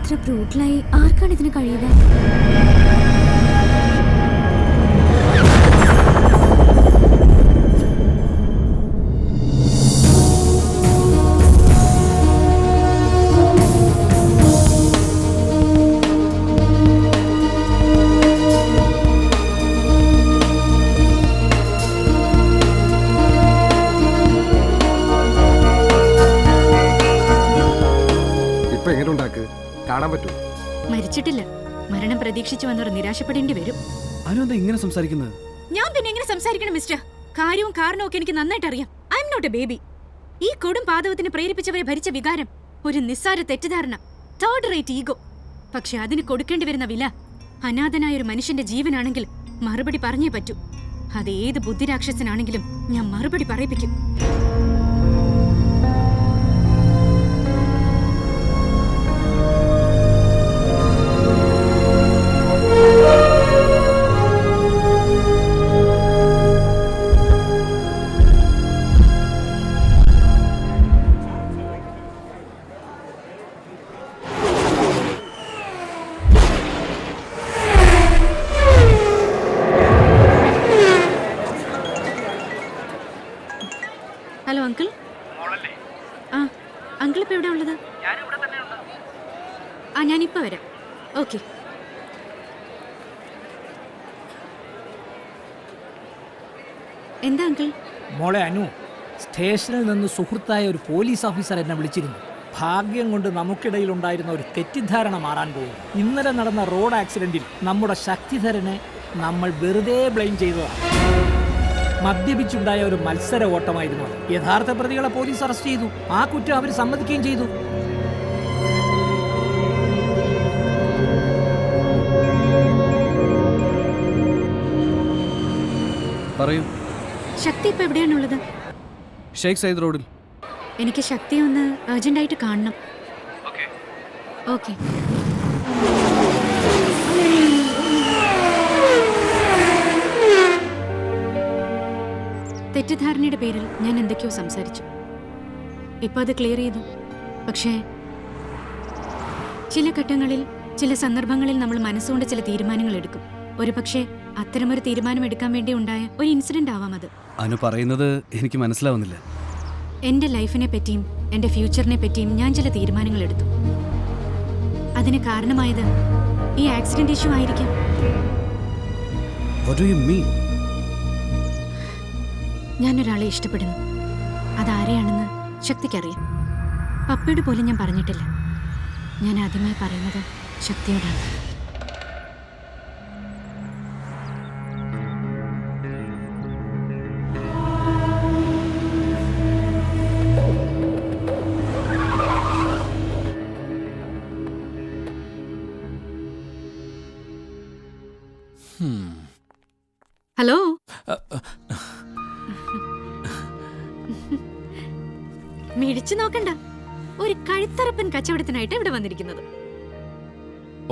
ഇത്ര ബ്രൂട്ടലായി ആർക്കാണ് ഇതിന് കഴിയുക? കാണാൻ പറ്റൂ? മരിച്ചിട്ടില്ല. മരണം പ്രതീക്ഷിച്ചു വന്നവർ നിരാശപ്പെടേണ്ടി വരും. അനു ഇങ്ങനെ സംസാരിക്കുന്നത്? ഞാൻ പിന്നെ എങ്ങനെ സംസാരിക്കണം മിസ്റ്റർ? കാര്യവും കാരണവും ഒക്കെ എനിക്ക് നന്നായിട്ട് അറിയാം. I'm not a baby. ഈ കൊടും പാതകത്തിന് പ്രേരിപ്പിച്ചവരെ ഭരിച്ച വികാരം, ഒരു നിസ്സാര തെറ്റിദ്ധാരണ, തേർഡ് റേറ്റ് ഈഗോ. പക്ഷെ അതിന് കൊടുക്കേണ്ടി വരുന്ന വില അനാഥനായ ഒരു മനുഷ്യന്റെ ജീവനാണെങ്കിൽ മറുപടി പറഞ്ഞേ പറ്റൂ. അത് ഏത് ബുദ്ധിരാക്ഷസനാണെങ്കിലും ഞാൻ മറുപടി പറയിപ്പിക്കും. Hello uncle. ആ അങ്കിൾ ഇപ്പൊ എവിടെ ഉള്ളത്? ആ ഞാനിപ്പോ വരാം. ഓക്കെ. എന്താ അങ്കിൾ? മോളെ അനു, സ്റ്റേഷനിൽ നിന്ന് സുഹൃത്തായ ഒരു പോലീസ് ഓഫീസർ എന്നെ വിളിച്ചിരുന്നു. ഭാഗ്യം കൊണ്ട് നമുക്കിടയിലുണ്ടായിരുന്ന ഒരു തെറ്റിദ്ധാരണ മാറാൻ പോകും. ഇന്നലെ നടന്ന റോഡ് ആക്സിഡന്റിൽ നമ്മുടെ ശക്തിധരനെ നമ്മൾ വെറുതെ ബ്ലെയിം ചെയ്തതാണ്. മദ്യപിച്ചുണ്ടായ ഒരു മത്സര ഓട്ടമായിരുന്നു അത്. യഥാർത്ഥ പ്രതികളെ പോലീസ് അറസ്റ്റ് ചെയ്തു. ആ കുറ്റം അവർ സമ്മതിക്കുകയും ചെയ്തു. പറയൂ. ശക്തി ഇപ്പൊ എവിടെയാണുള്ളത്? ഷേഖ് സയ്യിദ് റോഡിൽ. എനിക്ക് ശക്തി ഒന്ന് അർജന്റായിട്ട് കാണണം. ഓക്കെ. തെറ്റിദ്ധാരണയുടെ പേരിൽ ഞാൻ എന്തൊക്കെയോ സംസാരിച്ചു. ഇപ്പൊ അത് ക്ലിയർ ചെയ്തു. പക്ഷേ ചില ഘട്ടങ്ങളിൽ, ചില സന്ദർഭങ്ങളിൽ നമ്മൾ മനസ്സുകൊണ്ട് ചില തീരുമാനങ്ങൾ എടുക്കും. ഒരു പക്ഷേ അത്തരമൊരു തീരുമാനം എടുക്കാൻ വേണ്ടി ഉണ്ടായ ഒരു ഇൻസിഡന്റ് ആവാം അത്. അനു പറയുന്നത് എനിക്ക് മനസ്സിലാവുന്നില്ല. എന്റെ ലൈഫിനെ പറ്റിയും എന്റെ ഫ്യൂച്ചറിനെ പറ്റിയും ഞാൻ ചില തീരുമാനങ്ങൾ എടുത്തു. അതിന് കാരണമായത് ഈ ആക്സിഡന്റ് ഇഷ്യൂ ആയിരിക്കാം. What do you mean? ഞാനൊരാളെ ഇഷ്ടപ്പെടുന്നു. അതാരെയാണെന്ന് ശക്തിക്കറിയാം. പപ്പയോട് പോലും ഞാൻ പറഞ്ഞിട്ടില്ല. ഞാൻ ആദ്യമായി പറയുന്നത് ശക്തിയോടാണ്. ഹലോ. മിഴിച്ചു നോക്കണ്ട. ഒരു കഴുത്തറപ്പൻ കച്ചവടത്തിനായിട്ട് ഇവിടെ വന്നിരിക്കുന്നത്.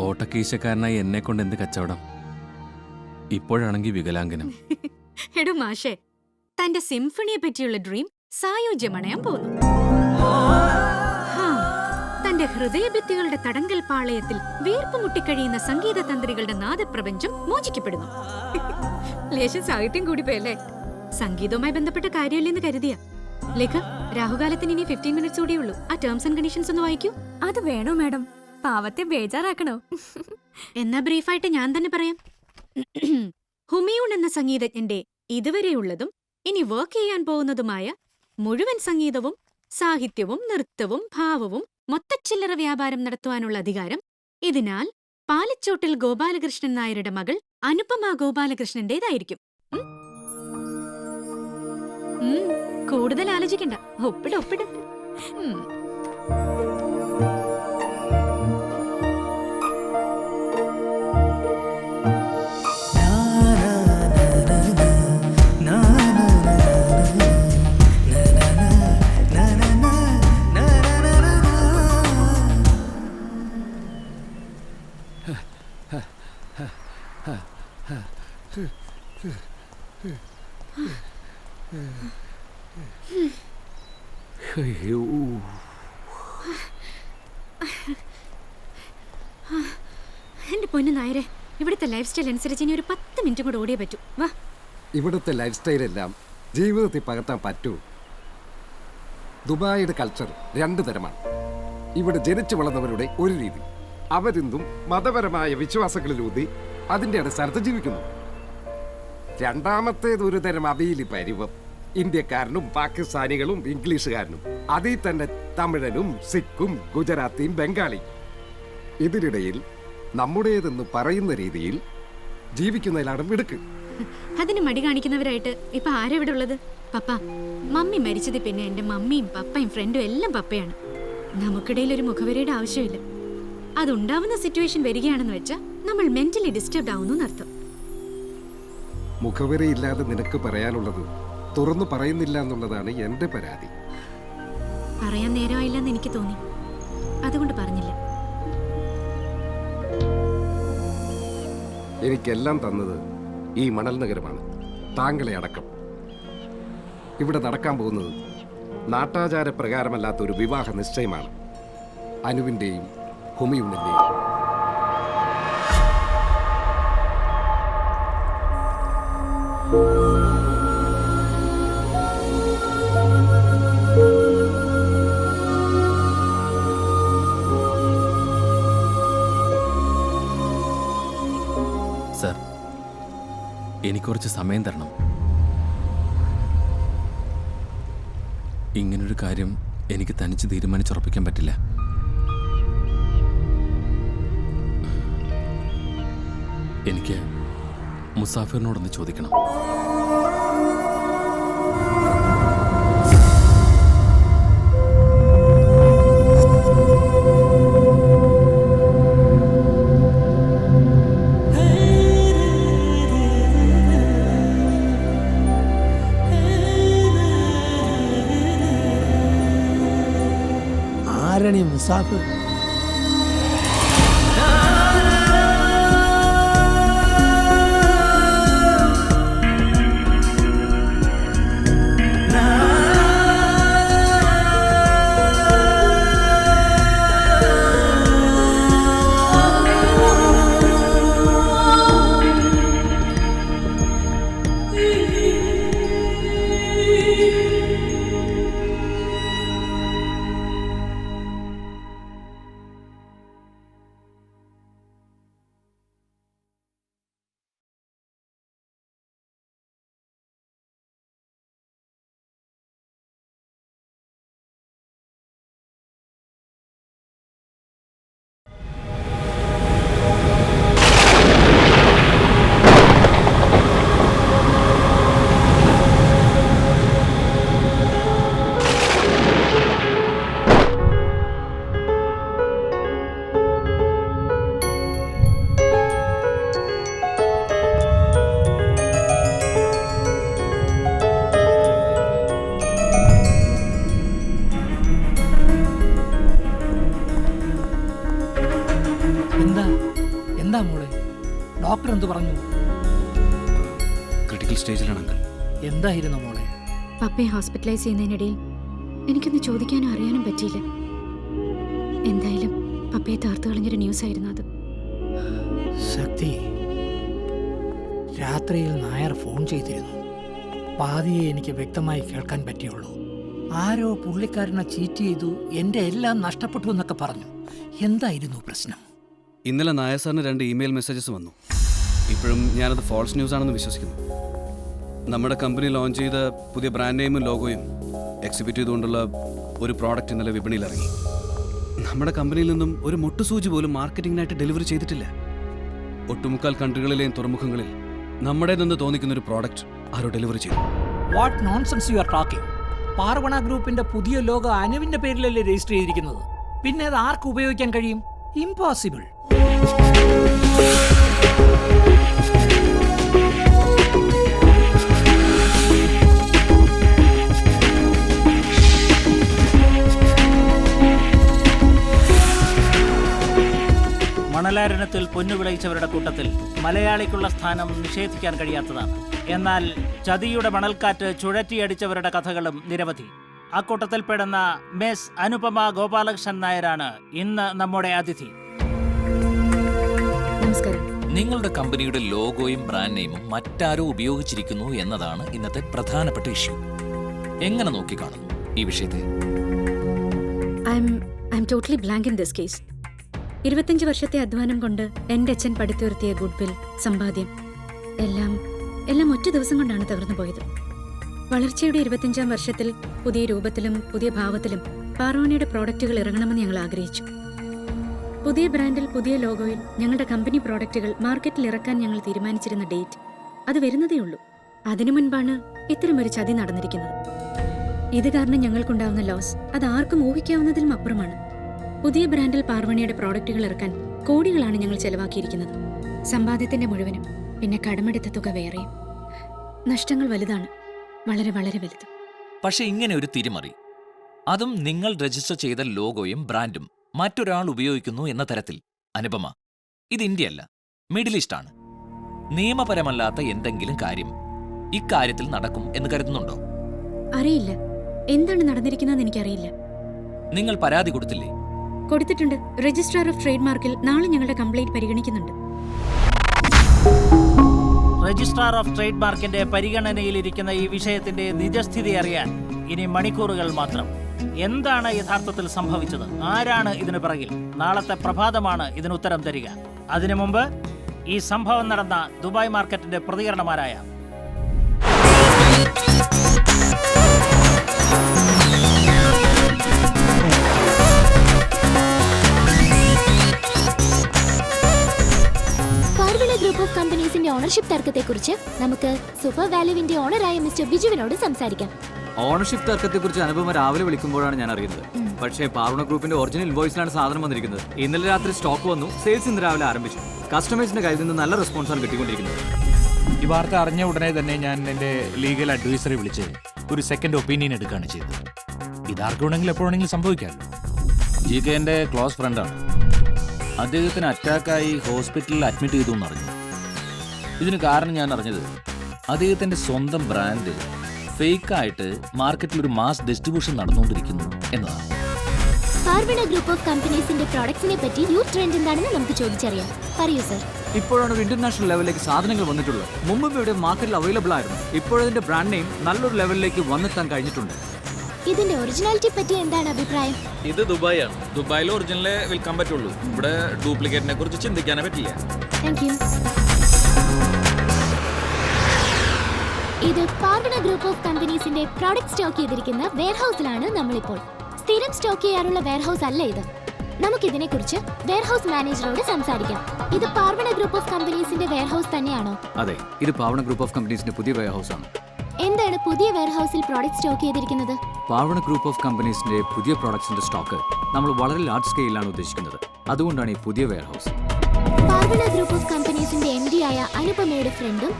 ഓട്ടക്കീശക്കാരനായി എന്നെ കൊണ്ട് എന്ത് കച്ചവടം? ഇപ്പോഴാണെങ്കിൽ വികലാംഗനം. എടോ മാഷേ, തന്റെ സിംഫണിയെ പറ്റിയുള്ള ഡ്രീം സായോജ്യമണയാൻ പോകുന്നു. തന്റെ ഹൃദയഭിത്തികളുടെ തടങ്കൽ പാളയത്തിൽ വീർപ്പ് മുട്ടിക്കഴിയുന്ന സംഗീത തന്ത്രികളുടെ നാദപ്രപഞ്ചം മോചിക്കപ്പെടുന്നു. ലേശം സാഹിത്യം കൂടി പോയല്ലേ? സംഗീതവുമായി ബന്ധപ്പെട്ട കാര്യമില്ലെന്ന് കരുതിയ ലേഖ. രാഹുകാലത്തിന് ഇനി 15 മിനിറ്റ്സ് കൂടിയേ ഉള്ളൂ. ആ ടേംസ് ആൻഡ് കണ്ടീഷൻസ് ഒന്ന് വായിക്കൂ. അത് വേണോ മാഡം? പാവത്തെ ബേജാറാക്കണോ? എന്നാ ബ്രീഫായിട്ട് ഞാൻ തന്നെ പറയാം. ഹുമയൂൺ എന്ന സംഗീതജ്ഞന്റെ ഇതുവരെയുള്ളതും ഇനി വർക്ക് ചെയ്യാൻ പോകുന്നതുമായ മുഴുവൻ സംഗീതവും സാഹിത്യവും നൃത്തവും ഭാവവും മൊത്തച്ചില്ലറ വ്യാപാരം നടത്തുവാനുള്ള അധികാരം ഇതിനാൽ പാലച്ചോട്ടിൽ ഗോപാലകൃഷ്ണൻ നായരുടെ മകൾ അനുപമ ഗോപാലകൃഷ്ണന്റേതായിരിക്കും. കൂടുതൽ ആലോചിക്കണ്ട. ഒപ്പിട് ഒപ്പിട്. പൊന്നു നായരെ, ഇവിടുത്തെ ലൈഫ് സ്റ്റൈൽ അനുസരിച്ച് ഇനി ഒരു 10 മിനിറ്റ് കൂടെ ഓടിയേ പറ്റൂ. വാ. ഇവിടുത്തെ ലൈഫ് സ്റ്റൈലെല്ലാം ജീവിതത്തിൽ പകർത്താൻ പറ്റൂ. ദുബായിയുടെ കൾച്ചർ 2 തരമാണ്. ഇവിടെ ജനിച്ചു വളർന്നവരുടെ ഒരു രീതി, അവരിന്നും മതപരമായ വിശ്വാസങ്ങളിലൂന്നി അതിൻ്റെ അടിസ്ഥാനത്ത് ജീവിക്കുന്നു. രണ്ടാമത്തേത് ഒരു തരം അവിയലി പരിവം, ഇന്ത്യക്കാരനും പാകിസ്ഥാനികളും ഇംഗ്ലീഷുകാരനും, അതിൽ തന്നെ തമിഴനും സിഖും ഗുജറാത്തിയും ബംഗാളിയും. ഇതിനിടയിൽ നമ്മുടേതെന്ന് പറയുന്ന രീതിയിൽ ജീവിക്കുന്നതിലാണ് മിടുക്ക്. അതിന് മടി കാണിക്കുന്നവരായിട്ട് ഇപ്പൊ ആരാ ഇവിടെ ഉള്ളത്? പപ്പ, മമ്മി മരിച്ചത് പിന്നെ എന്റെ മമ്മിയും പപ്പയും ഫ്രണ്ടും എല്ലാം പപ്പയാണ്. നമുക്കിടയിൽ ഒരു മുഖവരിയുടെ ആവശ്യമില്ല. അതുണ്ടാവുന്ന സിറ്റുവേഷൻ വരികയാണെന്ന് വെച്ചാൽ നമ്മൾ മെന്റലി ഡിസ്റ്റർബ്ഡ് ആവുന്നു എന്നർത്ഥം. മുഖവരയില്ലാതെ നിനക്ക് പറയാനുള്ളത് തുറന്നു പറയുന്നില്ല എന്നുള്ളതാണ് എൻ്റെ പരാതി. പറയാൻ നേരമായില്ലെന്ന് എനിക്ക് തോന്നി, അതുകൊണ്ട് പറഞ്ഞില്ല. എനിക്കെല്ലാം തന്നത് ഈ മണൽ നഗരമാണ്, താങ്കളെ അടക്കം. ഇവിടെ നടക്കാൻ പോകുന്നത് നാട്ടാചാര പ്രകാരമല്ലാത്ത ഒരു വിവാഹ നിശ്ചയമാണ്, അനുവിൻ്റെയും ഹുമയൂണിൻ്റെയും. സർ, എനിക്ക് കുറച്ച് സമയം തരണം. ഇങ്ങനൊരു കാര്യം എനിക്ക് തനിച്ച് തീരുമാനിച്ചുറപ്പിക്കാൻ പറ്റില്ല. എനിക്ക് മുസാഫിറിനോടൊന്ന് ചോദിക്കണം. ആരാണ് ഈ മുസാഫിർ? എന്താ മോളെ, ഡോക്ടർ എന്ത് പറഞ്ഞു? ക്രിട്ടിക്കൽ സ്റ്റേജിലാണ് അങ്കിൾ. എന്തായിരുന്നു മോളെ? പപ്പയെ ഹോസ്പിറ്റലൈസ് ചെയ്യുന്നതിനിടയിൽ എനിക്കൊന്ന് ചോദിക്കാനും അറിയാനും പറ്റിയില്ല. എന്തായാലും പപ്പയെ താർത്തു കളഞ്ഞൊരു ന്യൂസ് ആയിരുന്നു അത്. ശക്തി, രാത്രിയിൽ നായർ ഫോൺ ചെയ്തിരുന്നു. പാതിയെ എനിക്ക് വ്യക്തമായി കേൾക്കാൻ പറ്റിയുള്ളൂ. ആരോ പുള്ളിക്കാരനെ ചീറ്റ് ചെയ്തു, എൻ്റെ എല്ലാം നഷ്ടപ്പെട്ടു എന്നൊക്കെ പറഞ്ഞു. എന്തായിരുന്നു പ്രശ്നം? ഇന്നലെ നായർ സാറിന് 2 ഇമെയിൽ മെസ്സേജസ് വന്നു. ഇപ്പോഴും ഞാനത് ഫോൾസ് ന്യൂസ് ആണെന്ന് വിശ്വസിക്കുന്നു. നമ്മുടെ കമ്പനി ലോഞ്ച് ചെയ്ത പുതിയ ബ്രാൻഡ് നെയിമും ലോഗോയും എക്സിബിറ്റ് ചെയ്തുകൊണ്ടുള്ള ഒരു പ്രോഡക്റ്റ് ഇന്നലെ വിപണിയിൽ ഇറങ്ങി. നമ്മുടെ കമ്പനിയിൽ നിന്നും ഒരു മുട്ടുസൂചി പോലും മാർക്കറ്റിംഗിനായിട്ട് ഡെലിവറി ചെയ്തിട്ടില്ല. ഒട്ടുമുക്കാൽ കൺട്രികളിലെയും തുറമുഖങ്ങളിൽ നമ്മുടേതെന്ന് തോന്നിക്കുന്ന ഒരു പ്രോഡക്റ്റ് ആരോ ഡെലിവറി ചെയ്തു. What nonsense you are talking? Parvana ഗ്രൂപ്പിന്റെ പുതിയ ലോഗോ അനുവിന്റെ പേരിലല്ലേ രജിസ്റ്റർ ചെയ്തിരിക്കുന്നത്? പിന്നെ അത് ആർക്ക് ഉപയോഗിക്കാൻ കഴിയും? ഇംപോസിബിൾ. മണലാരണ്യത്തിൽ പൊന്നുവിളയിച്ചവരുടെ കൂട്ടത്തിൽ മലയാളിക്കുള്ള സ്ഥാനം നിഷേധിക്കാൻ കഴിയാത്തതാണ്. എന്നാൽ ചതിയുടെ മണൽക്കാറ്റ് ചുഴറ്റിയടിച്ചവരുടെ കഥകളും നിരവധി. അക്കൂട്ടത്തിൽപ്പെടുന്ന മിസ് അനുപമ ഗോപാലകൃഷ്ണൻ നായരാണ് ഇന്ന് നമ്മുടെ അതിഥി. നമസ്കാരം. നിങ്ങളുടെ കമ്പനിയുടെ ലോഗോയും ബ്രാൻഡ് നെയിമും മറ്റാരോ ഉപയോഗിച്ചിരിക്കുന്നു എന്നതാണ് ഇന്നത്തെ പ്രധാനപ്പെട്ട ഇഷ്യൂ. എങ്ങനെ നോക്കിക്കാണുന്നു ഈ വിഷയത്തെ? I am totally blank in this case. 25 വർഷത്തെ അധ്വാനം കൊണ്ട് എൻ്റെ അച്ഛൻ പടുത്തുയർത്തിയ ഗുഡ്വിൽ, സമ്പാദ്യം എല്ലാം ഒറ്റ ദിവസം കൊണ്ടാണ് തകർന്നു പോയത്. വളർച്ചയുടെ 25ാം വർഷത്തിൽ പുതിയ രൂപത്തിലും പുതിയ ഭാവത്തിലും പാർവണിയുടെ പ്രോഡക്റ്റുകൾ ഇറങ്ങണമെന്ന് ഞങ്ങൾ ആഗ്രഹിച്ചു. പുതിയ ബ്രാൻഡിൽ, പുതിയ ലോഗോയിൽ ഞങ്ങളുടെ കമ്പനി പ്രോഡക്റ്റുകൾ മാർക്കറ്റിൽ ഇറക്കാൻ ഞങ്ങൾ തീരുമാനിച്ചിരുന്ന ഡേറ്റ് അത് വരുന്നതേ ഉള്ളൂ. അതിനു മുൻപാണ് ഇത്തരമൊരു ചതി നടന്നിരിക്കുന്നത്. ഇത് കാരണം ഞങ്ങൾക്കുണ്ടാവുന്ന ലോസ് അത് ആർക്കും ഊഹിക്കാവുന്നതിലും അപ്പുറമാണ്. പുതിയ ബ്രാൻഡിൽ പാർവണിയുടെ പ്രോഡക്റ്റുകൾ ഇറക്കാൻ കോടികളാണ് ഞങ്ങൾ ചെലവാക്കിയിരിക്കുന്നത്. സമ്പാദ്യത്തിന്റെ മുഴുവനും, പിന്നെ കടമെടുത്ത തുക വേറെയും. നഷ്ടങ്ങൾ വലുതാണ്, വളരെ വളരെ വലുത്. പക്ഷെ ഇങ്ങനെ ഒരു തിരിമറി, അതും നിങ്ങൾ രജിസ്റ്റർ ചെയ്ത ലോഗോയും ബ്രാൻഡും മറ്റൊരാൾ ഉപയോഗിക്കുന്നു എന്ന തരത്തിൽ. അനുപമ, ഇത് ഇന്ത്യയല്ല, മിഡിൽ ഈസ്റ്റ് ആണ്. നിയമപരമല്ലാത്ത എന്തെങ്കിലും കാര്യം ഇക്കാര്യത്തിൽ നടക്കും എന്ന് കരുതുന്നുണ്ടോ? അറിയില്ല, എന്താണ് നടന്നിരിക്കുന്നതെന്ന് എനിക്കറിയില്ല. നിങ്ങൾ പരാതി കൊടുത്തില്ലേ? കൊടുത്തിട്ടുണ്ട്. രജിസ്ട്രാർ ഓഫ് ട്രേഡ് മാർക്കിൽ നാളെ ഞങ്ങളുടെ കംപ്ലൈന്റ് പരിഗണിക്കുന്നുണ്ട്. രജിസ്ട്രാർ ഓഫ് ട്രേഡ് മാർക്കിന്റെ പരിഗണനയിലിരിക്കുന്ന ഈ വിഷയത്തിന്റെ നിജസ്ഥിതി അറിയാൻ ഇനി മണിക്കൂറുകൾ മാത്രം. എന്താണ് യഥാർത്ഥത്തിൽ സംഭവിച്ചത്? ആരാണ് ഇതിനു പിറകിൽ? നാളത്തെ പ്രഭാതമാണ് ഇതിന് ഉത്തരം തരിക. അതിനു മുമ്പ് ഈ സംഭവം നടന്ന ദുബായ് മാർക്കറ്റിന്റെ പ്രതികരണമാരായ ഗ്രൂപ്പ് ഓഫ് കമ്പനീസിന്റെ ഓണർഷിപ്പ് തർക്കത്തെക്കുറിച്ച് നമുക്ക് സൂപ്പർ വാല്യൂവിന്റെ ഓണറായ മിസ്റ്റർ ബിജുവിനോട് സംസാരിക്കാം. ഓണർഷിപ്പ് തർക്കത്തെക്കുറിച്ച് അനുപമ രാവിലെ വിളിക്കുമ്പോഴാണ് ഞാൻ അറിയുന്നത്. പക്ഷേ പാർവണ ഗ്രൂപ്പിന്റെ ഒറിജിനൽ ഇൻവോയ്സിലാണ് സാധനം വന്നിരിക്കുന്നത്. ഇന്നലെ രാത്രി സ്റ്റോക്ക് വന്നു, സെയിൽസ് ഇന്ന് രാവിലെ ആരംഭിച്ചു. കസ്റ്റമേഴ്സിന്റെ കയ്യിൽ നിന്ന് നല്ല റെസ്പോൺസാണ് കിട്ടിക്കൊണ്ടിരിക്കുന്നത്. ഈ വാർത്ത അറിഞ്ഞ ഉടനെ തന്നെ ഞാൻ എൻ്റെ ലീഗൽ അഡ്വൈസറെ വിളിച്ച് ഒരു സെക്കൻഡ് ഒപ്പീനിയൻ എടുക്കുകയാണ് ചെയ്തത്. ഇതാർക്ക് വേണമെങ്കിലും എപ്പോഴെങ്കിലും സംഭവിക്കാമല്ലോ. GK എൻ്റെ ക്ലോസ് ഫ്രണ്ടാണ്. അദ്ദേഹത്തിന് അറ്റാക്കായി ഹോസ്പിറ്റലിൽ അഡ്മിറ്റ് ചെയ്തു എന്നറിഞ്ഞു. ഇതിന് കാരണം ഞാൻ അറിഞ്ഞത് അദ്ദേഹത്തിൻ്റെ സ്വന്തം ബ്രാൻഡ് ഫേക്കായിട്ട് മാർക്കറ്റിൽ ഒരു മാസ് ഡിസ്ട്രിബ്യൂഷൻ നടന്നുകൊണ്ടിരിക്കുന്നു എന്നതാണ്. പാർവണ ഗ്രൂപ്പ് ഓഫ് കമ്പനീസിന്റെ പ്രോഡക്ട്സിനെ പറ്റി യൂത്ത് ട്രെൻഡ് എന്താണെന്ന് നമുക്ക് ചോദിച്ചറിയാം. പറയൂ സർ. ഇപ്പോഴാണ് ഇന്റർനാഷണൽ ലെവലിലേക്ക് സാധനങ്ങൾ വന്നിട്ടുള്ളത്. മുമ്പ് ഇവിടെ മാർക്കറ്റിൽ അവൈലബിൾ ആയിരുന്നു. ഇപ്പോഴതിന്റെ ബ്രാൻഡ് നെയിം നല്ലൊരു ലെവലിലേക്ക് വന്നെത്താൻ കഴിഞ്ഞിട്ടുണ്ട്. ഇതിന്റെ ഒറിജിനാലിറ്റി പറ്റി എന്താണ് അഭിപ്രായം? ഇത് ദുബായ് ആണ്. ദുബായിൽ ഒറിജിനലേ വിൽക്കാൻ പറ്റുള്ളൂ. ഇവിടെ ഡ്യൂപ്ലിക്കേറ്റിനെ കുറിച്ച് ചിന്തിക്കാനേ പറ്റില്ല. Thank you. ഇത് പാർവണ ഗ്രൂപ്പ് ഓഫ് കമ്പനീസിന്റെ പ്രോഡക്റ്റ് സ്റ്റോക്ക് ചെയ്തിരിക്കുന്ന വെയർഹൌസിലാണ് നമ്മളിപ്പോൾ. സ്ഥിരം സ്റ്റോക്ക് ചെയ്യാറുള്ള വെയർഹൌസ് അല്ല ഇത്. നമുക്കിതിനെ കുറിച്ച് വെയർഹൌസ് മാനേജറോട് സംസാരിക്കാം. ഇത് പാർവണ ഗ്രൂപ്പ് ഓഫ് കമ്പനീസിന്റെ വെയർഹൌസ് തന്നെയാണോ? അതെ, ഇത് പാർവണ ഗ്രൂപ്പ് ഓഫ് കമ്പനീസിന്റെ പുതിയ വെയർഹൌസ് ആണ്. എന്താണ് പുതിയ വെയർഹൌസിൽ പ്രോഡക്റ്റ് സ്റ്റോക്ക് ചെയ്തിരിക്കുന്നത്? പാർവണ ഗ്രൂപ്പ് ഓഫ് കമ്പനീസിന്റെ പുതിയ പ്രോഡക്ട്സിന്റെ സ്റ്റോക്ക് നമ്മൾ വളരെ ലാർജ് സ്കെയിലാണ് ഉദ്ദേശിക്കുന്നത്. അതുകൊണ്ടാണ് ഈ പുതിയ വെയർഹൌസ്. പാർവണ ഗ്രൂപ്പ് ഓഫ് കമ്പനീസിന്റെ MD ആയ അനുപമയുടെ ഫ്രണ്ടും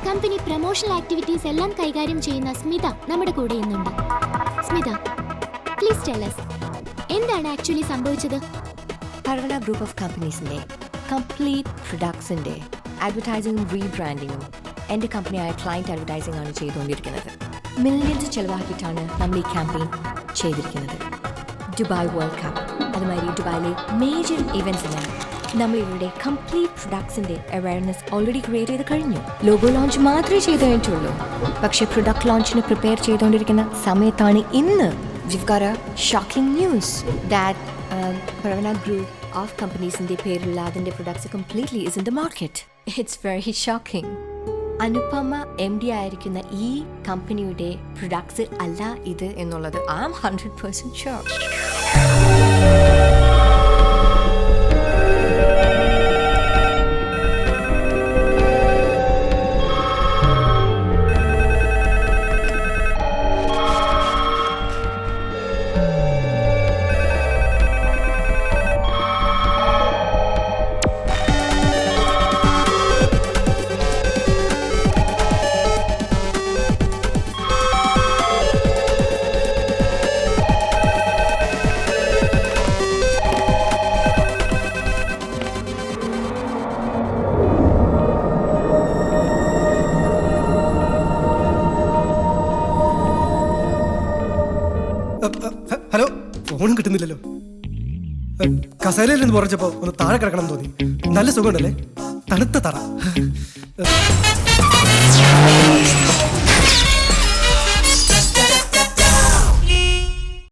കമ്പനി പ്രൊമോഷണൽ ആക്ടിവിറ്റീസ് എല്ലാം കൈകാര്യം ചെയ്യുന്ന സ്മിത നമ്മുടെ കൂടെ ഇന്നുണ്ട്. സ്മിത, പ്ലീസ് ടെൽ us, എന്താണ് ആക്ച്വലി സംഭവിച്ചത്? പാർവണ ഗ്രൂപ്പ് ഓഫ് കമ്പനീസിന്റെ കംപ്ലീറ്റ് പ്രൊഡക്ട്സിന്റെ അഡ്വർടൈസിംഗും റീബ്രാൻഡിങ്ങും എൻ്റെ കമ്പനിയായ ക്ലയൻറ്റ് അഡ്വർടൈസിംഗ് ആണ് ചെയ്തുകൊണ്ടിരിക്കുന്നത്. മില്യൺസ് ചെലവാക്കിയിട്ടാണ് നമ്മൾ ഈ ക്യാമ്പയിൻ ചെയ്തിരിക്കുന്നത്. ദുബായ് വേൾഡ് കപ്പ്, അതുമാതിരി ദുബായിലെ മേജർ ഇവൻറ്റ്സിന് നമ്മൾ ഇവിടെ കംപ്ലീറ്റ് പ്രൊഡക്ട്സിന്റെ അവയർനെസ് ഓൾറെഡി ക്രിയേറ്റ് ചെയ്ത് കഴിഞ്ഞു. ലോഗോ ലോഞ്ച് മാത്രമേ ചെയ്ത് കഴിഞ്ഞിട്ടുള്ളൂ. പക്ഷേ പ്രൊഡക്റ്റ് ലോഞ്ചിന് പ്രിപ്പയർ ചെയ്തുകൊണ്ടിരിക്കുന്ന സമയത്താണ് ഇന്ന് we've got a shocking news that Paravana Group of Companies-ന്റെ പേരിലുള്ള അതിന്റെ products completely is in the market. It's very shocking. Anupama MD ആയിരിക്കുന്ന ഈ കമ്പനിയുടെ പ്രൊഡക്ട്സ് അല്ല ഇത് എന്നുള്ളത് I am 100% sure. ഹലോ, ഫോണും കിട്ടുന്നില്ലല്ലോ. കസേരയിൽ നിന്ന് പറഞ്ഞപ്പോൾ ഒന്ന് താഴെ കിടക്കണം തോന്നി. നല്ല സുഖമുണ്ടല്ലേ? തണുത്ത തറ.